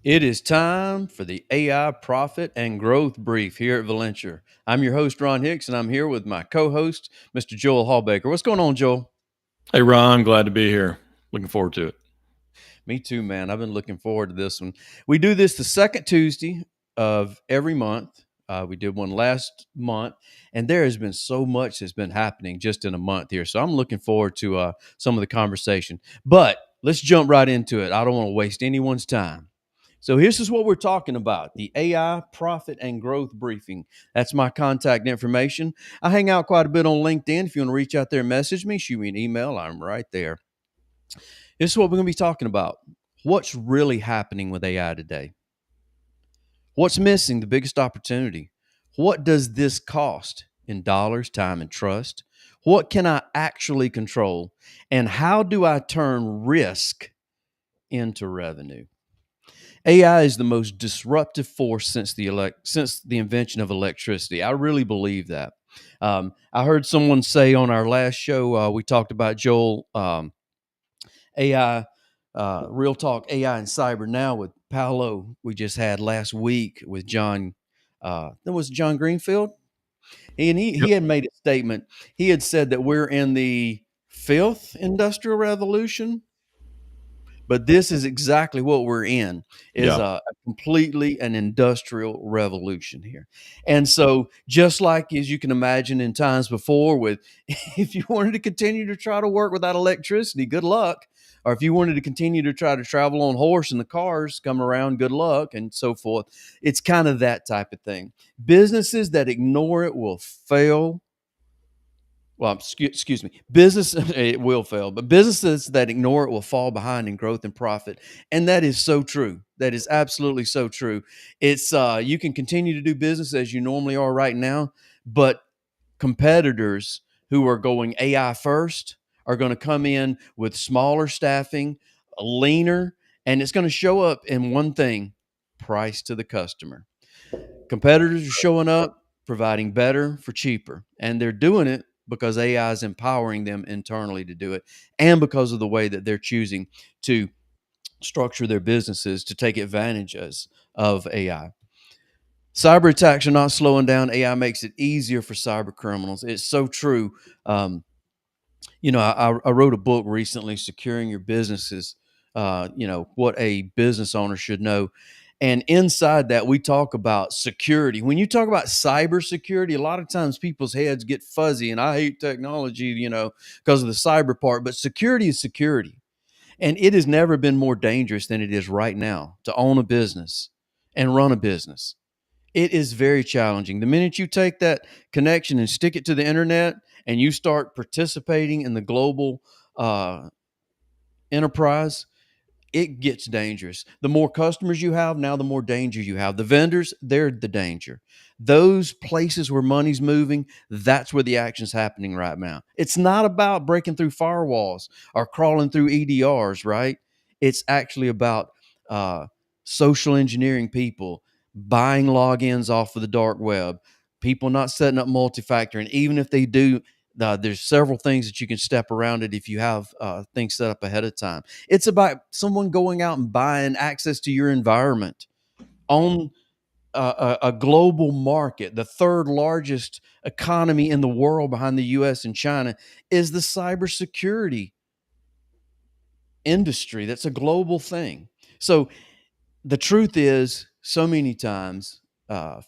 It is time for the AI Profit and Growth Brief here at Valentia. I'm your host, Ron Hix, and I'm here with my co host, Mr. Joel Hallbaker. What's going on, Joel? Hey, Ron, glad to be here. Looking forward to it. Me too, man. I've been looking forward to this one. We do this the second Tuesday of every month. We did one last month, and there has been so much that's been happening just in a month here. So I'm looking forward to some of the conversation. But let's jump right into it. I don't want to waste anyone's time. So here's just what we're talking about, the AI Profit and Growth Briefing. That's my contact information. I hang out quite a bit on LinkedIn. If you want to reach out there and message me, shoot me an email. I'm right there. This is what we're going to be talking about. What's really happening with AI today? What's missing? The biggest opportunity. What does this cost in dollars, time, and trust? What can I actually control? And how do I turn risk into revenue? AI is the most disruptive force since the invention of electricity. I really believe that. I heard someone say on our last show, we talked about Joel, AI, Real Talk AI and Cyber Now with Paolo. We just had last week with John. That was John Greenfield, and he Yep. had made a statement. He had said that we're in the fifth industrial revolution, but this is exactly what we're in, is Yeah. a completely an industrial revolution here. And so just like as you can imagine in times before with if you wanted to continue to try to work without electricity, good luck. Or if you wanted to continue to try to travel on horse and the cars come around, good luck, and so forth. It's kind of that type of thing. Businesses that ignore it will fail. Well, excuse me, business it will fail, but businesses that ignore it will fall behind in growth and profit. And that is so true. That is absolutely so true. It's you can continue to do business as you normally are right now, but competitors who are going AI first are going to come in with smaller staffing, leaner, and it's going to show up in one thing: price to the customer. Competitors are showing up, providing better for cheaper, and they're doing it because AI is empowering them internally to do it, and because of the way that they're choosing to structure their businesses to take advantages of AI. Cyber attacks are not slowing down. AI makes it easier for cyber criminals. It's so true. Um, I wrote a book recently, Securing Your Businesses. What a business owner should know. And inside that, we talk about security. When you talk about cybersecurity, a lot of times people's heads get fuzzy, and I hate technology, because of the cyber part. But security is security, and it has never been more dangerous than it is right now to own a business and run a business. It is very challenging. The minute you take that connection and stick it to the internet and you start participating in the global uh, enterprise, it gets dangerous. The more customers you have, now the more danger you have. The vendors, they're the danger. Those places where money's moving, that's where the action's happening right now. It's not about breaking through firewalls or crawling through EDRs, right? It's actually about uh, social engineering people, buying logins off of the dark web, people not setting up multi-factor. And even if they do, there's several things that you can step around it if you have things set up ahead of time. It's about someone going out and buying access to your environment on a global market. The third largest economy in the world behind the US and China is the cybersecurity industry. That's a global thing. So the truth is, so many times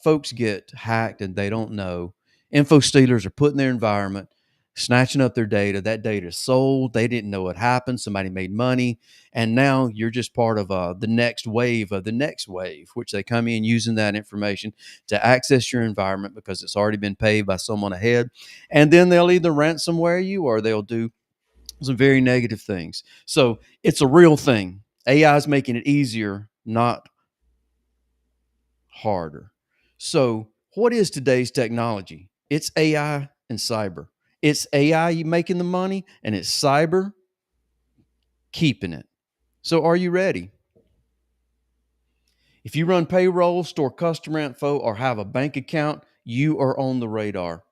folks get hacked and they don't know. Info stealers are put in their environment, snatching up their data. That data is sold. They didn't know what happened. Somebody made money. And now you're just part of the next wave of the next wave, which they come in using that information to access your environment because it's already been paid by someone ahead. And then they'll either ransomware you or they'll do some very negative things. So it's a real thing. AI is making it easier, not harder. So, what is today's technology? It's AI and cyber. It's AI making the money, and it's cyber keeping it. So, are you ready? If you run payroll, store customer info, or have a bank account, you are on the radar.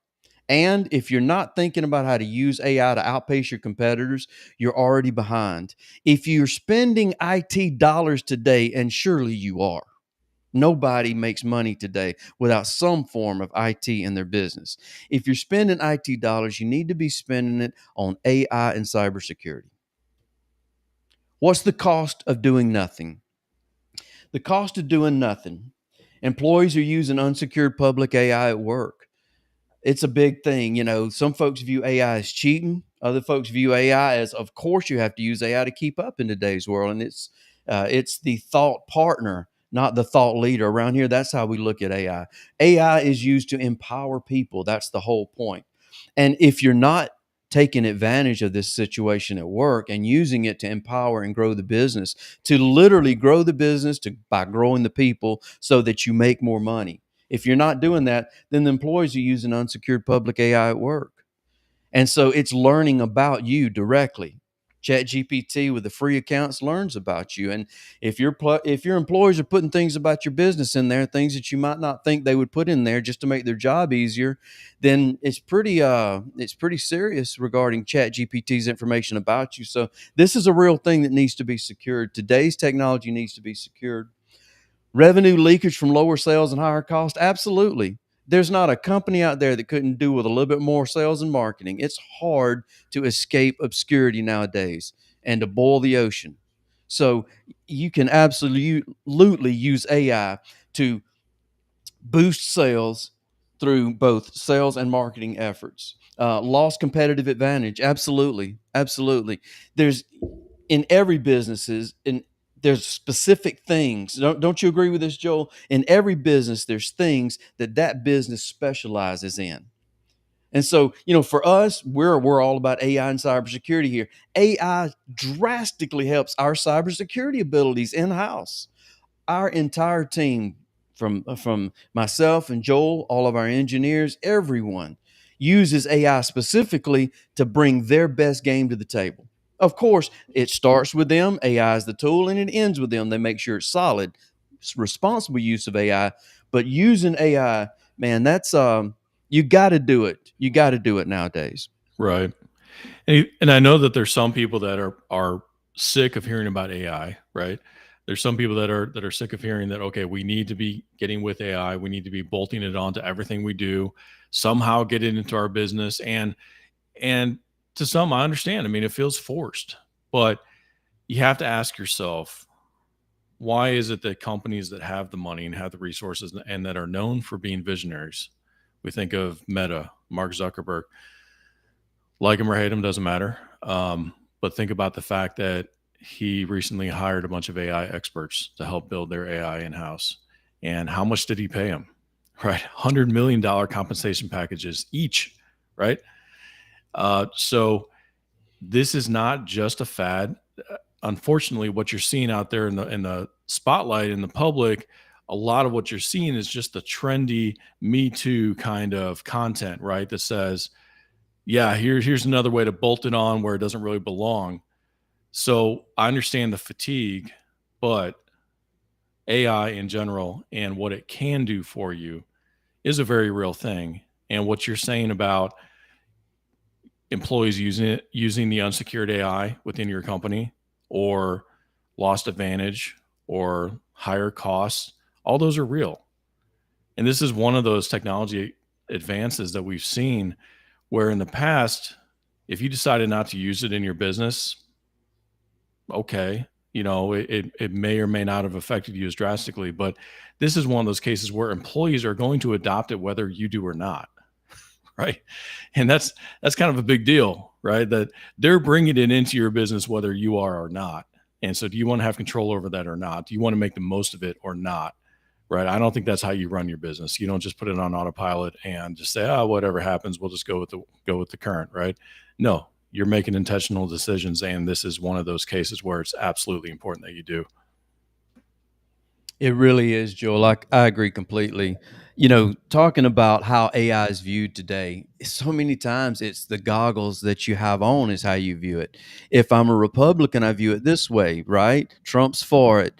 And if you're not thinking about how to use AI to outpace your competitors, you're already behind. If you're spending IT dollars today, and surely you are, nobody makes money today without some form of IT in their business. If you're spending IT dollars, you need to be spending it on AI and cybersecurity. What's the cost of doing nothing? The cost of doing nothing. Employees are using unsecured public AI at work. It's a big thing. Some folks view AI as cheating. Other folks view AI as, of course, you have to use AI to keep up in today's world, and it's the thought partner, not the thought leader. Around here, that's how we look at AI. AI is used to empower people. That's the whole point. And if you're not taking advantage of this situation at work and using it to empower and grow the business, to literally grow the business by growing the people so that you make more money. If you're not doing that, then the employees are using unsecured public AI at work. And so it's learning about you directly. ChatGPT with the free accounts learns about you. And if your employers are putting things about your business in there, things that you might not think they would put in there just to make their job easier, then it's pretty serious regarding ChatGPT's information about you. So this is a real thing that needs to be secured. Today's technology needs to be secured. Revenue leakage from lower sales and higher cost? Absolutely. There's not a company out there that couldn't do with a little bit more sales and marketing. It's hard to escape obscurity nowadays and to boil the ocean. So you can absolutely use AI to boost sales through both sales and marketing efforts. Lost competitive advantage? Absolutely, absolutely. There's in every businesses in there's specific things. Don't you agree with this, Joel? In every business, there's things that business specializes in. And so, for us, we're all about AI and cybersecurity here. AI drastically helps our cybersecurity abilities in house. Our entire team, from myself and Joel, all of our engineers, everyone uses AI specifically to bring their best game to the table. Of course, it starts with them. AI is the tool, and it ends with them. They make sure it's solid. It's responsible use of AI, but using AI, man, that's you got to do it. You got to do it nowadays. Right. And I know that there's some people that are sick of hearing about AI, right? There's some people that are sick of hearing that, okay, we need to be getting with AI, we need to be bolting it onto everything we do, somehow get it into our business. And to some, I understand. I mean, it feels forced, but you have to ask yourself, why is it that companies that have the money and have the resources and that are known for being visionaries, we think of Meta, Mark Zuckerberg, like him or hate him, doesn't matter. But think about the fact that he recently hired a bunch of AI experts to help build their AI in house. And how much did he pay them? Right. $100 million compensation packages each. Right. So this is not just a fad. Unfortunately, what you're seeing out there in the spotlight in the public, a lot of what you're seeing is just the trendy Me Too kind of content, right? That says, yeah, here's another way to bolt it on where it doesn't really belong. So I understand the fatigue, but AI in general and what it can do for you is a very real thing. And what you're saying about employees using the unsecured AI within your company, or lost advantage, or higher costs, all those are real. And this is one of those technology advances that we've seen where in the past, if you decided not to use it in your business, okay, it may or may not have affected you as drastically, but this is one of those cases where employees are going to adopt it whether you do or not, right? And that's kind of a big deal, right? That they're bringing it into your business whether you are or not. And so do you want to have control over that or not? Do you want to make the most of it or not? Right? I don't think that's how you run your business. You don't just put it on autopilot and just say, "Oh, whatever happens, we'll just go with the current," right? No, you're making intentional decisions, and this is one of those cases where it's absolutely important that you do. It really is, Joel. I agree completely. Talking about how AI is viewed today, so many times it's the goggles that you have on is how you view it. If I'm a Republican, I view it this way, right? Trump's for it.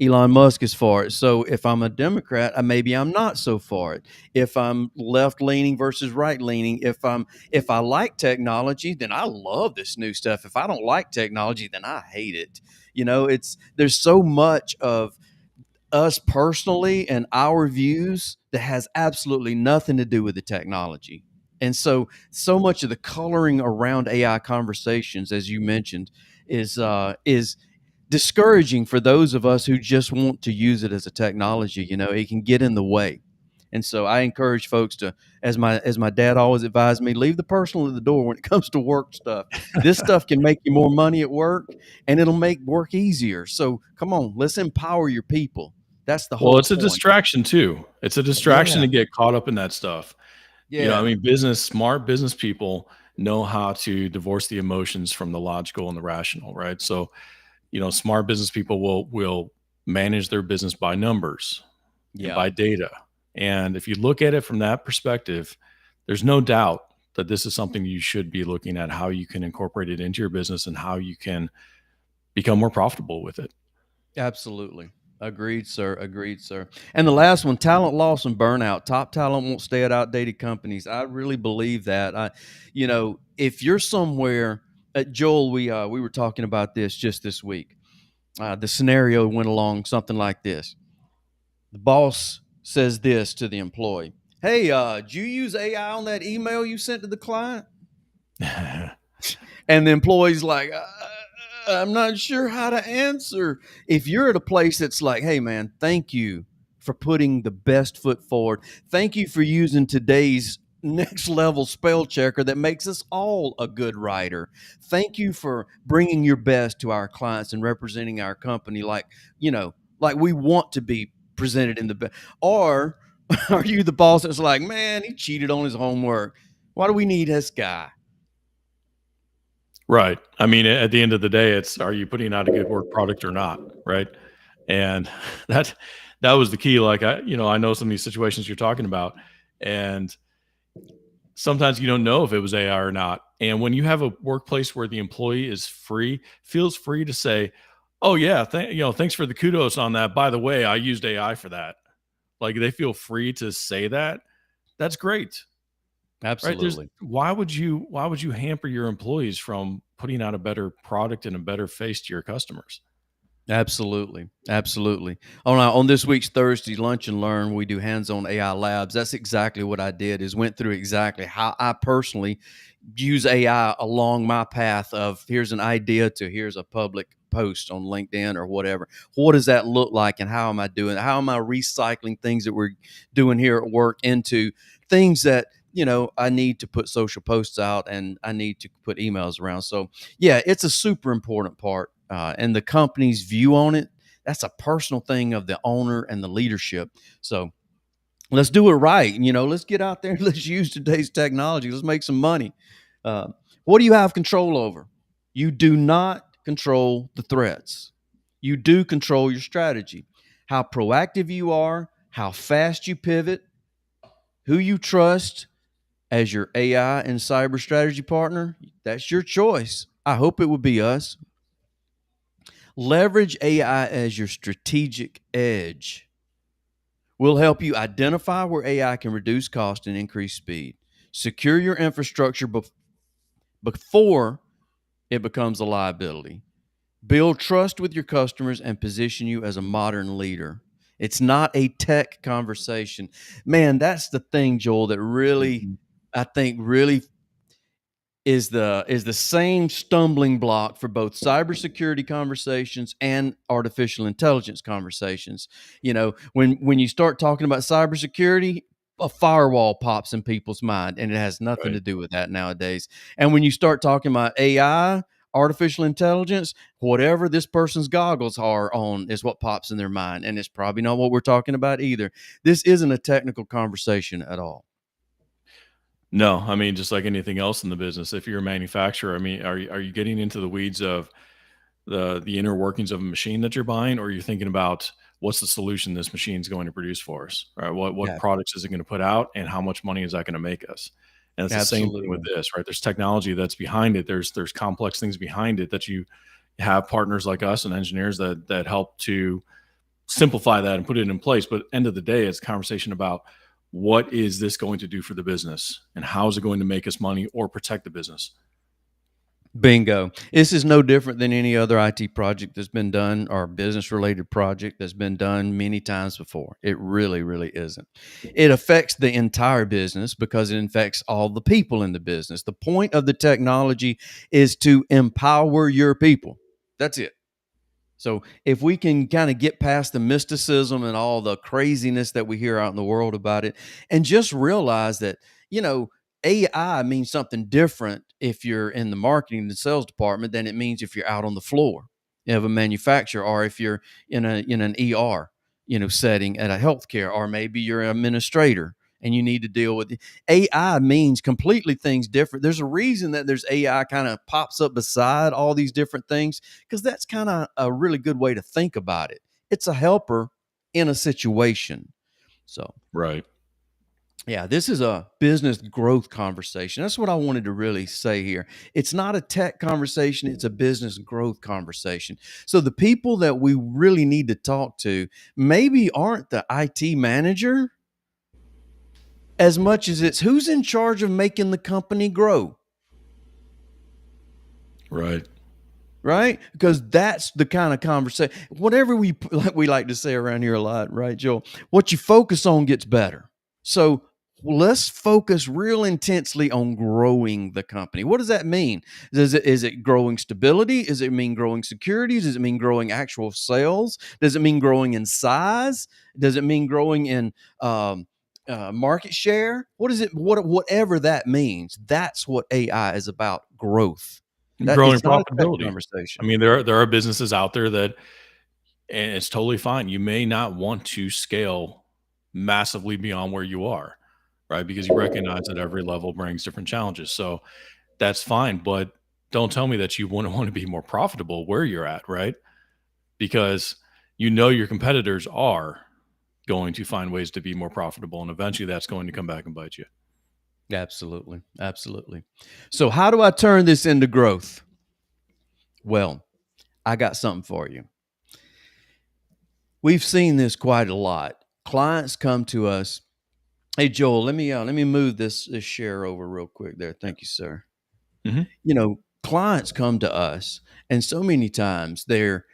Elon Musk is for it. So if I'm a Democrat, maybe I'm not so for it. If I'm left leaning versus right leaning, if I like technology, then I love this new stuff. If I don't like technology, then I hate it. It's there's so much of us personally and our views that has absolutely nothing to do with the technology. And so much of the coloring around AI conversations, as you mentioned, is discouraging for those of us who just want to use it as a technology. It can get in the way. And so I encourage folks to, as my dad always advised me, leave the personal at the door when it comes to work stuff. This stuff can make you more money at work, and it'll make work easier. So come on, let's empower your people. That's the Well, whole it's a point. distraction too. It's a distraction Yeah. to get caught up in that stuff. I Yeah. mean, smart business people know how to divorce the emotions from the logical and the rational, right? So, smart business people will manage their business by numbers and Yeah. by data. And if you look at it from that perspective, there's no doubt that this is something you should be looking at, how you can incorporate it into your business and how you can become more profitable with it. Absolutely. Agreed, sir. Agreed, sir. And the last one, talent loss and burnout. Top talent won't stay at outdated companies. I really believe that. If you're somewhere, Joel, we were talking about this just this week. The scenario went along something like this. The boss says this to the employee. Hey, did you use AI on that email you sent to the client? And the employee's like, I'm not sure how to answer. If you're at a place that's like, hey, man, thank you for putting the best foot forward. Thank you for using today's next level spell checker that makes us all a good writer. Thank you for bringing your best to our clients and representing our company like we want to be presented in the best. Or are you the boss that's like, man, he cheated on his homework? Why do we need this guy? Right. I mean, at the end of the day, it's, are you putting out a good work product or not? Right. And that that was the key. Like, I know some of these situations you're talking about, and sometimes you don't know if it was AI or not. And when you have a workplace where the employee feels free to say, "Oh yeah, thanks for the kudos on that. By the way, I used AI for that." Like, they feel free to say that. That's great, right? There's Absolutely. why would you hamper your employees from putting out a better product and a better face to your customers? Absolutely, absolutely. On this week's Thursday Lunch and Learn, we do hands-on AI labs. That's exactly what I did. Is went through exactly how I personally use AI along my path of here's an idea to here's a public post on LinkedIn or whatever. What does that look like, and how am I doing? How am I recycling things that we're doing here at work into things that I need to put social posts out and I need to put emails around. So yeah, it's a super important part. And the company's view on it, that's a personal thing of the owner and the leadership. So let's do it right. Let's get out there and let's use today's technology. Let's make some money. Uh, what do you have control over? You do not control the threats. You do control your strategy. How proactive you are, how fast you pivot, who you trust as your AI and cyber strategy partner, that's your choice. I hope it would be us. Leverage AI as your strategic edge. We'll help you identify where AI can reduce cost and increase speed. Secure your infrastructure before it becomes a liability. Build trust with your customers and position you as a modern leader. It's not a tech conversation. Man, that's the thing, Joel, that really, Mhm. I think, really is the same stumbling block for both cybersecurity conversations and artificial intelligence conversations. When you start talking about cybersecurity, a firewall pops in people's mind, and it has nothing Right. to do with that nowadays. And when you start talking about AI, artificial intelligence, whatever this person's goggles are on is what pops in their mind, and it's probably not what we're talking about either. This isn't a technical conversation at all. No, I mean, just like anything else in the business, if you're a manufacturer, I mean, are you getting into the weeds of the inner workings of a machine that you're buying, or you're thinking about what's the solution this machine is going to produce for us, right? What Yeah, products is it going to put out, and how much money is that going to make us? And it's the same thing with absolutely. this, right? There's technology that's behind it. There's complex things behind it that you have partners like us and engineers that help to simplify that and put it in place. But end of the day, it's a conversation about what is this going to do for the business and how is it going to make us money or protect the business. Bingo. This is no different than any other IT project that's been done or business related project that's been done many times before. It really, really isn't. It affects the entire business because it affects all the people in the business. The point of the technology is to empower your people. That's it. So if we can kind of get past the mysticism and all the craziness that we hear out in the world about it, and just realize that, you know, AI means something different if you're in the marketing and sales department than it means if you're out on the floor of a manufacturer, or if you're in an ER, setting at a healthcare, or maybe you're an administrator and you need to deal with it. AI means completely things different. There's a reason that there's AI kind of pops up beside all these different things, because that's kind of a really good way to think about it. It's a helper in a situation. So, Right. yeah, this is a business growth conversation. That's what I wanted to really say here. It's not a tech conversation, it's a business growth conversation. So, the people that we really need to talk to maybe aren't the IT manager as much as it's who's in charge of making the company grow. Right. Right? Because that's the kind of conversation. Whatever we like to say around here a lot, right, Joel? What you focus on gets better. So let's focus real intensely on growing the company. What does that mean? Is it growing stability? Does it mean growing securities? Does it mean growing actual sales? Does it mean growing in size? Does it mean growing in market share? What is it? Whatever that means, that's what AI is about: growth. That Growing it's not a tech profitability. I conversation. mean, there are businesses out there that, and it's totally fine. You may not want to scale massively beyond where you are, right? Because you recognize that every level brings different challenges. So that's fine. But don't tell me that you wouldn't want to be more profitable where you're at, right? Because your competitors are going to find ways to be more profitable. And eventually that's going to come back and bite you. Absolutely. Absolutely. So, how do I turn this into growth? Well, I got something for you. We've seen this quite a lot. Clients come to us. Hey, Joel, let me move this share over real quick there. Yeah. Thank you, sir. Hmm. Clients come to us, and so many times they're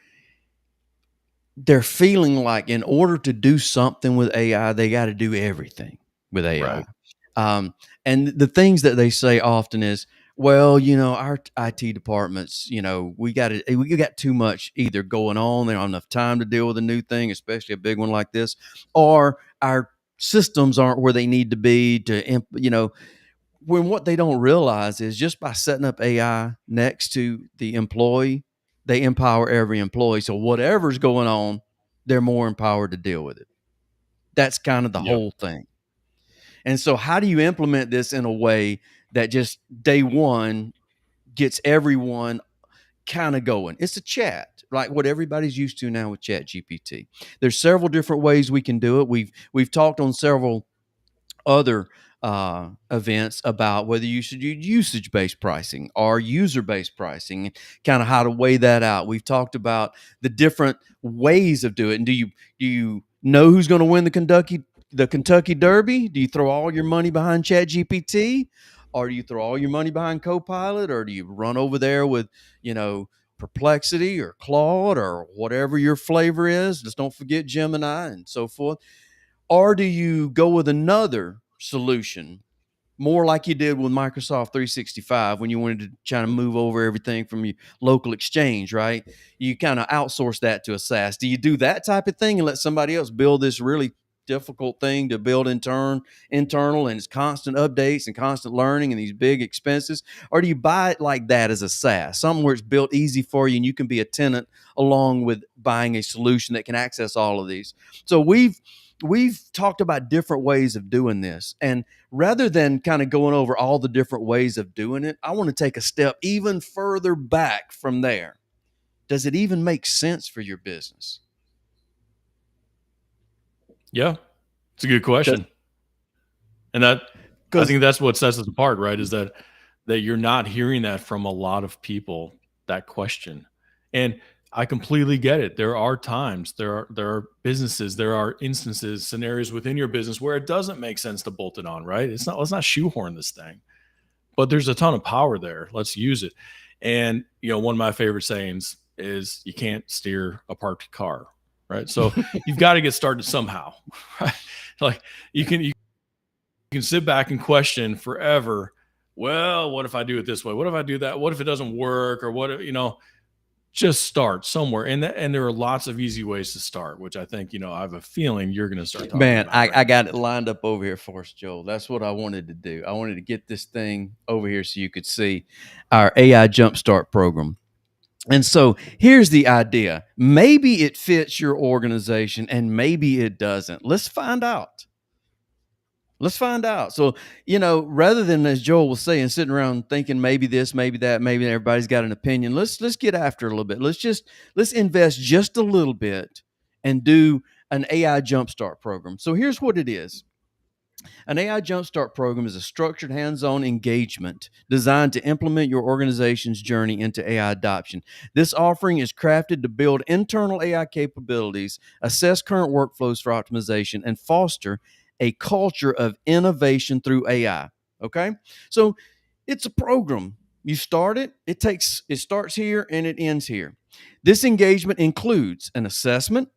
feeling like in order to do something with AI, they got to do everything with AI. Right. And the things that they say often is, well, our IT departments, we got too much either going on. They don't have enough time to deal with a new thing, especially a big one like this, or our systems aren't where they need to be when what they don't realize is just by setting up AI next to the employee, they empower every employee. So whatever's going on, they're more empowered to deal with it. That's kind of the Yep. whole thing. And so, how do you implement this in a way that just day one gets everyone kind of going? It's a chat, like what everybody's used to now with Chat GPT. There's several different ways we can do it. We've talked on several other events about whether you should use usage based pricing or user based pricing, and kind of how to weigh that out. We've talked about the different ways of doing it. And do you know who's going to win the Kentucky Derby? Do you throw all your money behind Chat GPT, or do you throw all your money behind Copilot, or do you run over there with Perplexity or Claude or whatever your flavor is? Just don't forget Gemini and so forth. Or do you go with another solution, more like you did with Microsoft 365 when you wanted to try to move over everything from your local exchange, right? You kind of outsource that to a SaaS. Do you do that type of thing and let somebody else build this really difficult thing to build internal, and it's constant updates and constant learning and these big expenses? Or do you buy it like that as a SaaS, something where it's built easy for you and you can be a tenant along with buying a solution that can access all of these? So we've talked about different ways of doing this, and rather than kind of going over all the different ways of doing it, I want to take a step even further back from there. Does it even make sense for your business? Yeah. It's a good question. And I Because think that's what sets us apart, right? Is that you're not hearing that from a lot of people, that question. And I completely get it. There are times, there are businesses, there are instances, scenarios within your business where it doesn't make sense to bolt it on, right? It's not, let's not shoehorn this thing. But there's a ton of power there. Let's use it. And one of my favorite sayings is you can't steer a parked car, right? So you've got to get started somehow, right? Like you can sit back and question forever. Well, what if I do it this way? What if I do that? What if it doesn't work? Or what if, just start somewhere. And there are lots of easy ways to start, which I think, I have a feeling you're going to start talking Man, about, I right? got it lined up over here for us, Joel. That's what I wanted to do. I wanted to get this thing over here so you could see our AI Jumpstart program. And so here's the idea. Maybe it fits your organization and maybe it doesn't. Let's find out. Let's find out. So, rather than, as Joel was saying, sitting around thinking maybe this, maybe that, maybe everybody's got an opinion. Let's get after it a little bit. Let's invest just a little bit and do an AI jumpstart program. So here's what it is. An AI Jumpstart program is a structured hands on engagement designed to implement your organization's journey into AI adoption. This offering is crafted to build internal AI capabilities, assess current workflows for optimization, and foster a culture of innovation through AI. Okay? So it's a program. You start it, it starts here and it ends here. This engagement includes an assessment,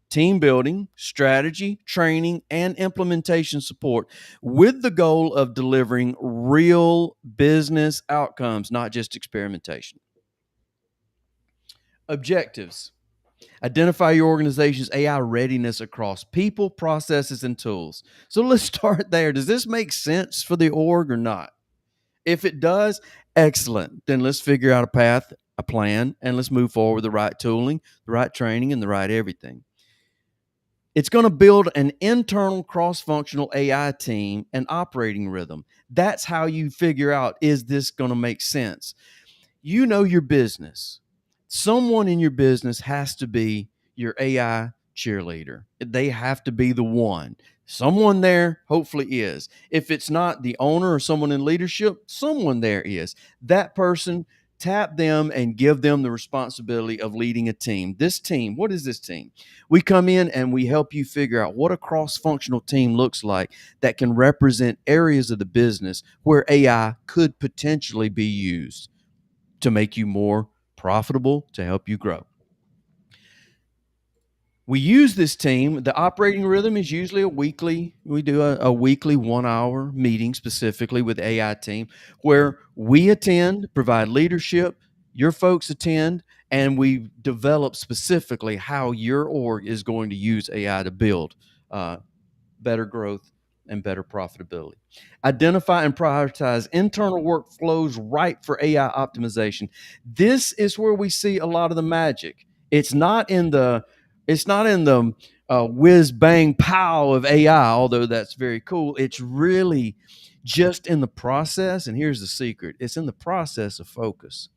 team building, strategy, training, and implementation support with the goal of delivering real business outcomes, not just experimentation. Objectives: identify your organization's AI readiness across people, processes, and tools. So let's start there. Does this make sense for the org or not? If it does, excellent. Then let's figure out a path, a plan, and let's move forward with the right tooling, the right training, and the right everything. It's going to build an internal cross functional AI team and operating rhythm. That's how you figure out, is this going to make sense? You know your business. Someone in your business has to be your AI cheerleader. They have to be the one. Someone there hopefully is. If it's not the owner or someone in leadership, someone there is. That person, tap them and give them the responsibility of leading a team. This team, what is this team? We come in and we help you figure out what a cross functional team looks like that can represent areas of the business where AI could potentially be used to make you more profitable, to help you grow. We use this team. The operating rhythm is usually we do a weekly 1 hour meeting specifically with the AI team where we attend, provide leadership, your folks attend, and we develop specifically how your org is going to use AI to build better growth and better profitability. Identify and prioritize internal workflows right for AI optimization. This is where we see a lot of the magic. It's not in the whiz bang pow of AI, although that's very cool. It's really just in the process. And here's the secret: it's in the process of focus,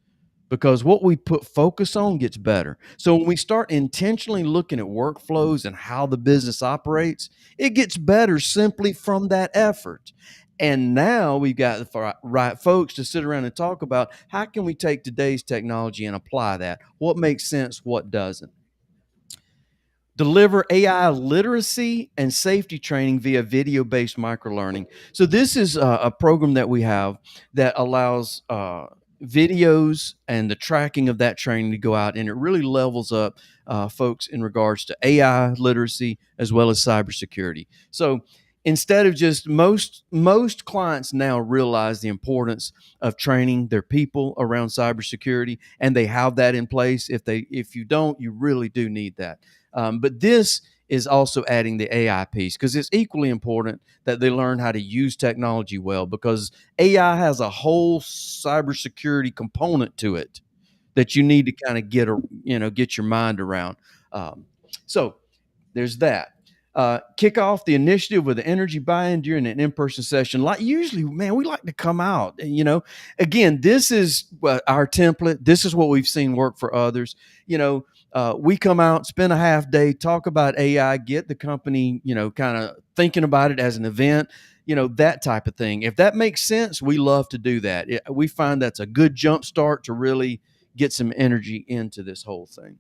because what we put focus on gets better. So when we start intentionally looking at workflows and how the business operates, it gets better simply from that effort. And now we've got the right folks to sit around and talk about how can we take today's technology and apply that? What makes sense, what doesn't? Deliver AI literacy and safety training via video based microlearning. So, this is a program that we have that allows videos and the tracking of that training to go out, and it really levels up folks in regards to AI literacy as well as cybersecurity. So, instead of just most clients now realize the importance of training their people around cybersecurity, and they have that in place. If you don't, you really do need that. But this is also adding the AI piece, because it's equally important that they learn how to use technology well, because AI has a whole cybersecurity component to it that you need to kind of get your mind around. So there's that. Kick off the initiative with an energy buy-in during an in-person session. Like usually, man, we like to come out. Again, this is our template. This is what we've seen work for others. We come out, spend a half day, talk about AI, get the company, kind of thinking about it as an event, that type of thing. If that makes sense, we love to do that. We find that's a good jump start to really get some energy into this whole thing.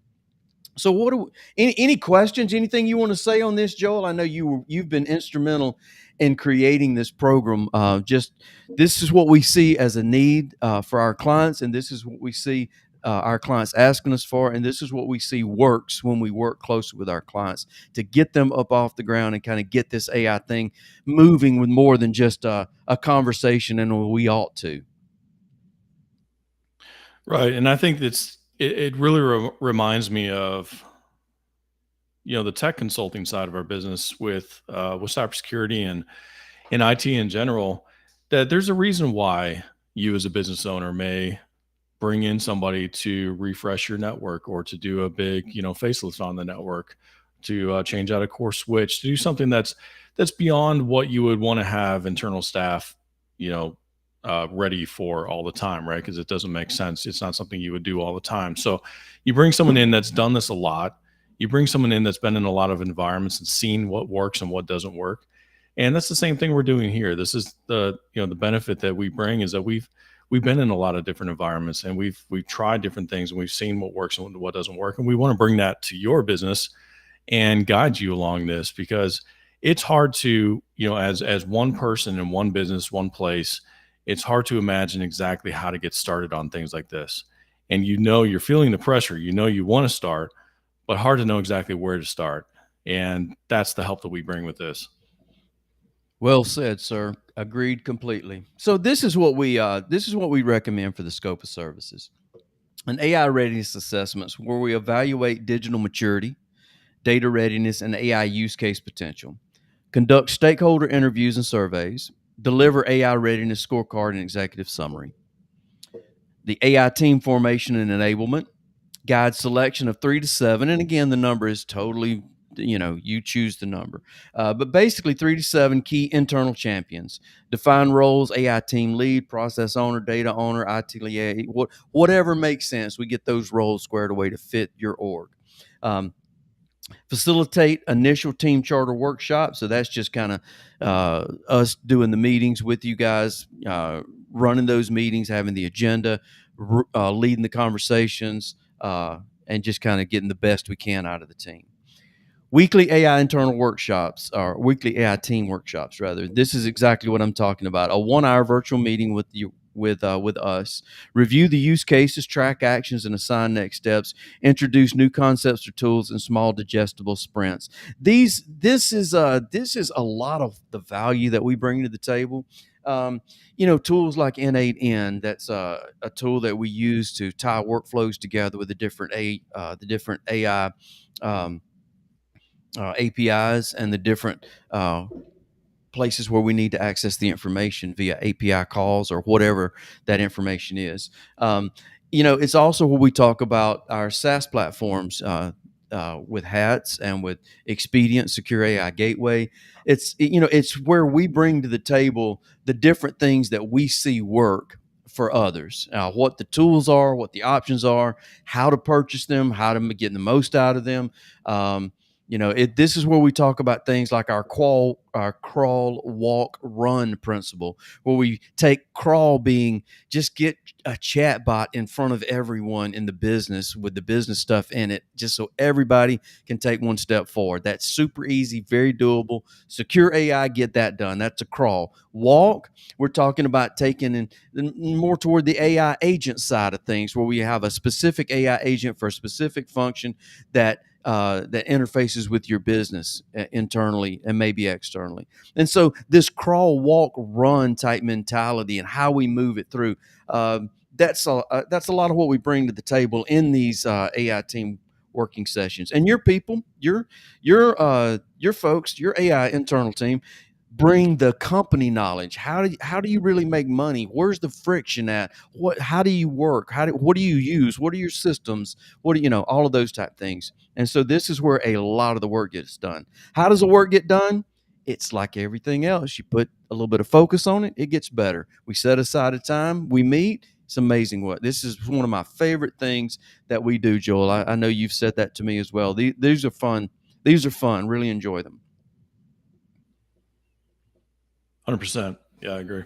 So, what do any questions? Anything you want to say on this, Joel? I know you've been instrumental in creating this program. Just this is what we see as a need for our clients, and this is what we see our clients asking us for, and this is what we see works when we work closely with our clients to get them up off the ground and kind of get this AI thing moving with more than just a conversation, and we ought to. Right, and I think it really reminds me of, the tech consulting side of our business with cybersecurity and IT in general. That there's a reason why you as a business owner may bring in somebody to refresh your network or to do a big, facelift on the network, to change out a core switch, to do something that's beyond what you would want to have internal staff, you know, ready for all the time, right? Because it doesn't make sense. It's not something you would do all the time. So you bring someone in that's done this a lot. You bring someone in that's been in a lot of environments and seen what works and what doesn't work. And that's the same thing we're doing here. This is the benefit that we bring is that we've been in a lot of different environments, and we've tried different things, and we've seen what works and what doesn't work, and we want to bring that to your business and guide you along this, because it's hard to, as one person in one business, one place, it's hard to imagine exactly how to get started on things like this. And you're feeling the pressure, you want to start, but hard to know exactly where to start. And that's the help that we bring with this. Well said, sir. Agreed completely. So this is what we recommend for the scope of services. An AI readiness assessments where we evaluate digital maturity, data readiness, and AI use case potential. Conduct stakeholder interviews and surveys. Deliver AI readiness scorecard and executive summary. The AI team formation and enablement. Guide selection of 3 to 7, and again, the number is totally, you choose the number, but basically 3 to 7 key internal champions. Define roles: AI team lead, process owner, data owner, IT liaison, whatever makes sense. We get those roles squared away to fit your org. um, Facilitate initial team charter workshops. So that's just kind of us doing the meetings with you guys, running those meetings, having the agenda, leading the conversations, and just kind of getting the best we can out of the team. Weekly AI internal workshops, or weekly AI team workshops rather. This is exactly what I'm talking about. A 1 hour virtual meeting with you, with us. Review the use cases, track actions, and assign next steps. Introduce new concepts or tools in small, digestible sprints. This is a lot of the value that we bring to the table. Tools like N8N. That's a tool that we use to tie workflows together with the different AI. APIs and the different places where we need to access the information via API calls or whatever that information is. It's also where we talk about our SaaS platforms with HATS and with Expedient Secure AI Gateway. It's where we bring to the table the different things that we see work for others, what the tools are, what the options are, how to purchase them, how to get the most out of them. This is where we talk about things like our crawl, walk, run principle, where we take crawl being just get a chat bot in front of everyone in the business with the business stuff in it, just so everybody can take one step forward. That's super easy, very doable. Secure AI, get that done. That's a crawl. Walk, we're talking about taking in more toward the AI agent side of things, where we have a specific AI agent for a specific function that interfaces with your business internally and maybe externally. And so this crawl, walk, run type mentality and how we move it through, that's a lot of what we bring to the table in these AI team working sessions. And your people, your folks, your AI internal team, bring the company knowledge. How do you really make money? Where's the friction at? How do you work? What do you use? What are your systems? What do you know? All of those type things. And so this is where a lot of the work gets done. How does the work get done? It's like everything else. You put a little bit of focus on it, it gets better. We set aside a time, we meet. It's amazing what this is. One of my favorite things that we do, Joel. I know you've said that to me as well. These are fun. These are fun. Really enjoy them. 100%. Yeah, I agree.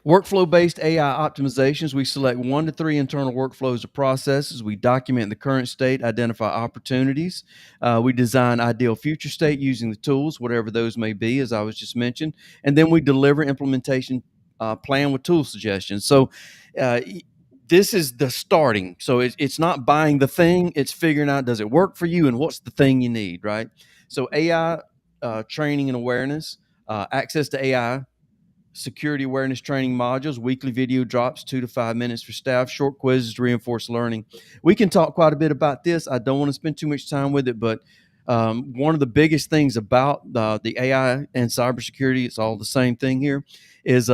Workflow-based AI optimizations, we select 1 to 3 internal workflows or processes. We document the current state, identify opportunities. We design ideal future state using the tools, whatever those may be, as I was just mentioned. And then we deliver implementation plan with tool suggestions. So uh, this is the starting. So it's not buying the thing, it's figuring out, does it work for you and what's the thing you need, right? So AI training and awareness, access to AI security awareness training modules, weekly video drops, 2 to 5 minutes for staff, short quizzes to reinforce learning. We can talk quite a bit about this. I don't want to spend too much time with it, but one of the biggest things about the AI and cybersecurity, it's all the same thing here, is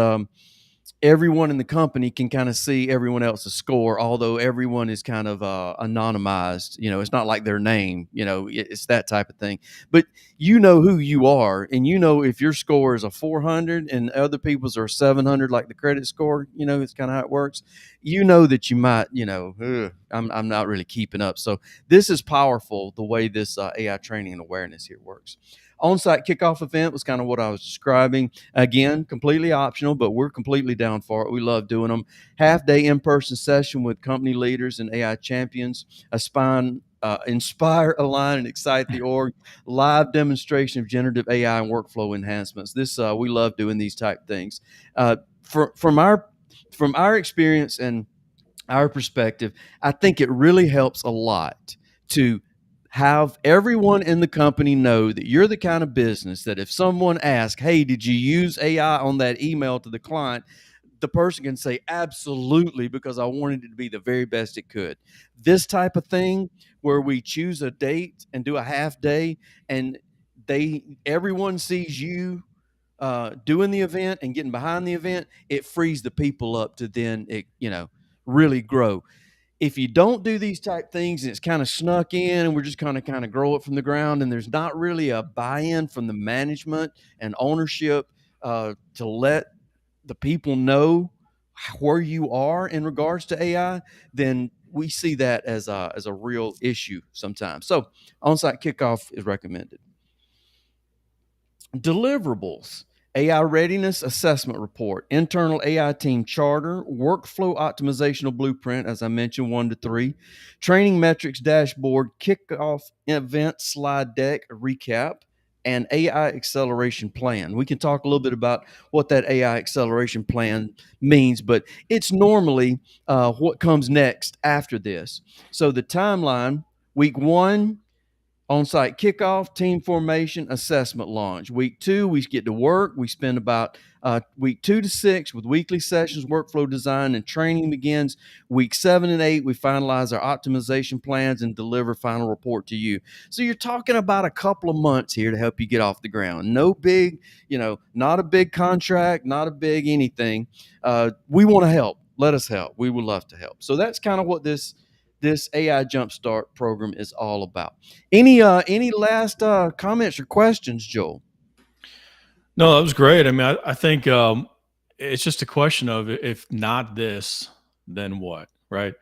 everyone in the company can kind of see everyone else's score, although everyone is kind of anonymized. It's not like their name, it's that type of thing. But you know who you are, and if your score is a 400 and other people's are 700, like the credit score, it's kind of how it works. That you might, I'm not really keeping up. So this is powerful, the way this AI training and awareness here works. On-site kickoff event was kind of what I was describing. Again, completely optional, but we're completely down for it. We love doing them. Half-day in-person session with company leaders and AI champions. Inspire, align, and excite the org. Live demonstration of generative AI and workflow enhancements. This we love doing these type things. From our experience and our perspective, I think it really helps a lot to have everyone in the company know that you're the kind of business that if someone asks, hey, did you use AI on that email to the client? The person can say, absolutely, because I wanted it to be the very best it could. This type of thing where we choose a date and do a half day and everyone sees you doing the event and getting behind the event, it frees the people up to then, really grow. If you don't do these type things and it's kind of snuck in and we're just kind of grow it from the ground and there's not really a buy-in from the management and ownership to let the people know where you are in regards to AI, then we see that as a real issue sometimes. So on-site kickoff is recommended. Deliverables: AI readiness assessment report, internal AI team charter, workflow optimizational blueprint, as I mentioned, 1 to 3, training metrics dashboard, kickoff event slide deck recap, and AI acceleration plan. We can talk a little bit about what that AI acceleration plan means, but it's normally what comes next after this. So the timeline: week 1, on-site kickoff, team formation, assessment launch. Week 2, we get to work. We spend about week 2 to 6 with weekly sessions, workflow design, and training begins. Week 7 and 8, we finalize our optimization plans and deliver final report to you. So you're talking about a couple of months here to help you get off the ground. No big, not a big contract, not a big anything. We want to help. Let us help. We would love to help. So that's kind of what this AI Jumpstart program is all about. Any last comments or questions, Joel? No, that was great. I mean, I think it's just a question of if not this, then what, right?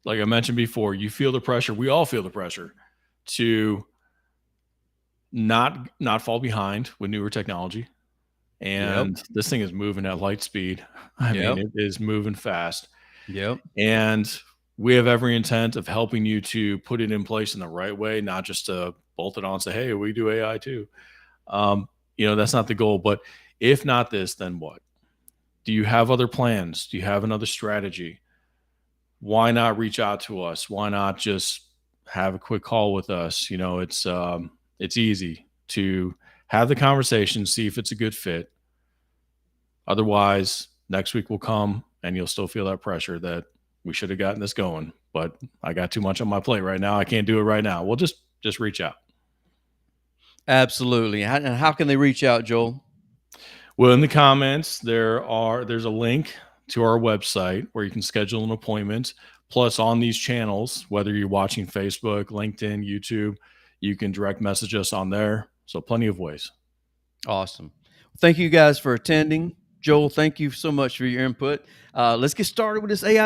Like I mentioned before, you feel the pressure. We all feel the pressure to not fall behind with newer technology. Yep. And this thing is moving at light speed. I mean, Yep. it is moving fast. Yep. And we have every intent of helping you to put it in place in the right way, not just to bolt it on and say, hey, we do AI too. That's not the goal. But if not this, then what? Do you have other plans? Do you have another strategy? Why not reach out to us? Why not just have a quick call with us? It's easy to have the conversation, see if it's a good fit. Otherwise, next week will come and you'll still feel that pressure that we should have gotten this going, but I got too much on my plate right now. I can't do it right now. Well, just reach out. Absolutely. And how can they reach out, Joel? Well, in the comments, there's a link to our website where you can schedule an appointment. Plus, on these channels, whether you're watching Facebook, LinkedIn, YouTube, you can direct message us on there. So plenty of ways. Awesome. Thank you guys for attending. Joel, thank you so much for your input. Let's get started with this AI